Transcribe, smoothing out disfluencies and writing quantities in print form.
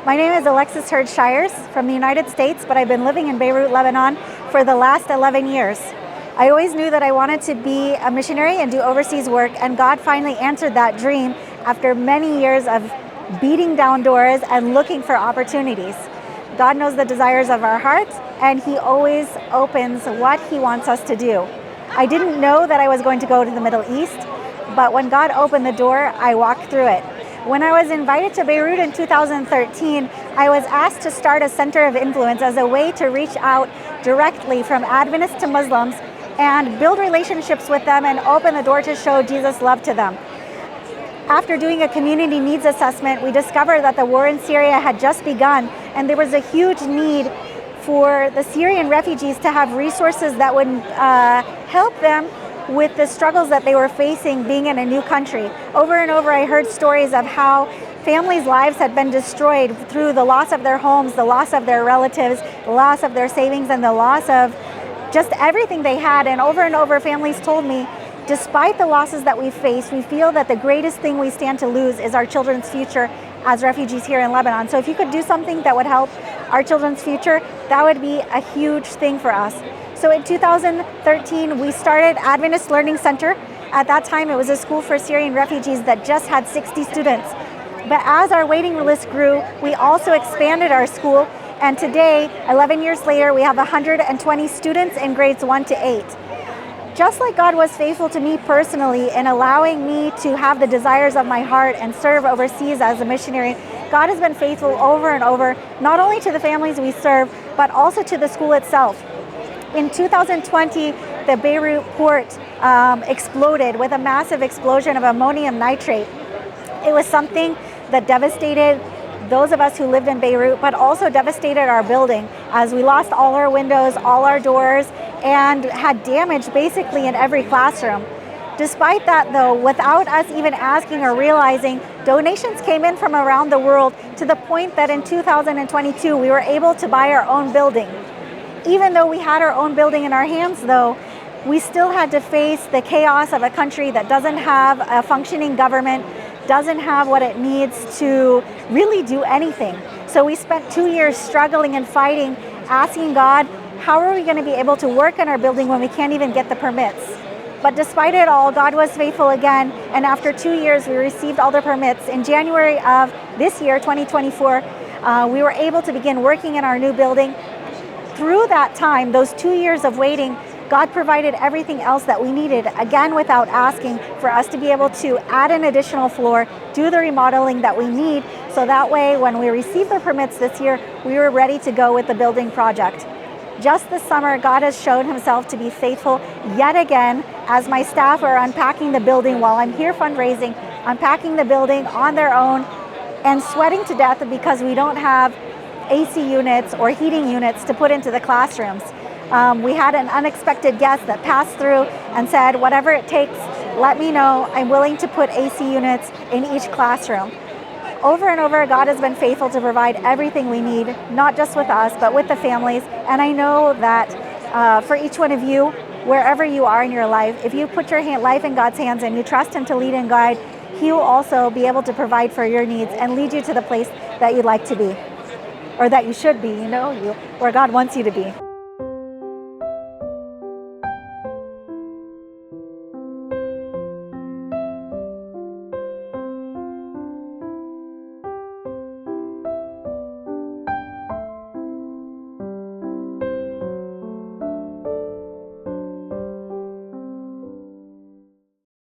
My name is Alexis Hurd-Shires from the United States, but I've been living in Beirut, Lebanon for the last 11 years. I always knew that I wanted to be a missionary and do overseas work, and God finally answered that dream after many years of beating down doors and looking for opportunities. God knows the desires of our hearts, and He always opens what He wants us to do. I didn't know that I was going to go to the Middle East, but when God opened the door, I walked through it. When I was invited to Beirut in 2013, I was asked to start a center of influence as a way to reach out directly from Adventists to Muslims and build relationships with them and open the door to show Jesus' love to them. After doing a community needs assessment, we discovered that the war in Syria had just begun, and there was a huge need for the Syrian refugees to have resources that would help them with the struggles that they were facing being in a new country. Over and over, I heard stories of how families' lives had been destroyed through the loss of their homes, the loss of their relatives, the loss of their savings, and the loss of just everything they had. And over, families told me, despite the losses that we face, we feel that the greatest thing we stand to lose is our children's future as refugees here in Lebanon. So if you could do something that would help our children's future, that would be a huge thing for us. So in 2013, we started Adventist Learning Center. At that time, it was a school for Syrian refugees that just had 60 students. But as our waiting list grew, we also expanded our school. And today, 11 years later, we have 120 students in grades 1 to 8. Just like God was faithful to me personally in allowing me to have the desires of my heart and serve overseas as a missionary, God has been faithful over and over, not only to the families we serve, but also to the school itself. In 2020, the Beirut port exploded with a massive explosion of ammonium nitrate. It was something that devastated those of us who lived in Beirut, but also devastated our building as we lost all our windows, all our doors, and had damage basically in every classroom. Despite that though, without us even asking or realizing, donations came in from around the world to the point that in 2022, we were able to buy our own building. Even though we had our own building in our hands though, we still had to face the chaos of a country that doesn't have a functioning government, doesn't have what it needs to really do anything. So we spent 2 years struggling and fighting, asking God, how are we going to be able to work in our building when we can't even get the permits? But despite it all, God was faithful again, and after 2 years, we received all the permits. In January of this year, 2024, we were able to begin working in our new building. Through that time, those 2 years of waiting, God provided everything else that we needed, again without asking, for us to be able to add an additional floor, do the remodeling that we need, so that way when we received the permits this year, we were ready to go with the building project. Just this summer, God has shown Himself to be faithful yet again as my staff are unpacking the building while I'm here fundraising, unpacking the building on their own and sweating to death because we don't have AC units or heating units to put into the classrooms. We had an unexpected guest that passed through and said, whatever it takes, let me know. I'm willing to put AC units in each classroom. Over and over, God has been faithful to provide everything we need, not just with us, but with the families. And I know that for each one of you, wherever you are in your life, if you put your life in God's hands and you trust Him to lead and guide, He will also be able to provide for your needs and lead you to the place that you'd like to be, or that you should be, where God wants you to be.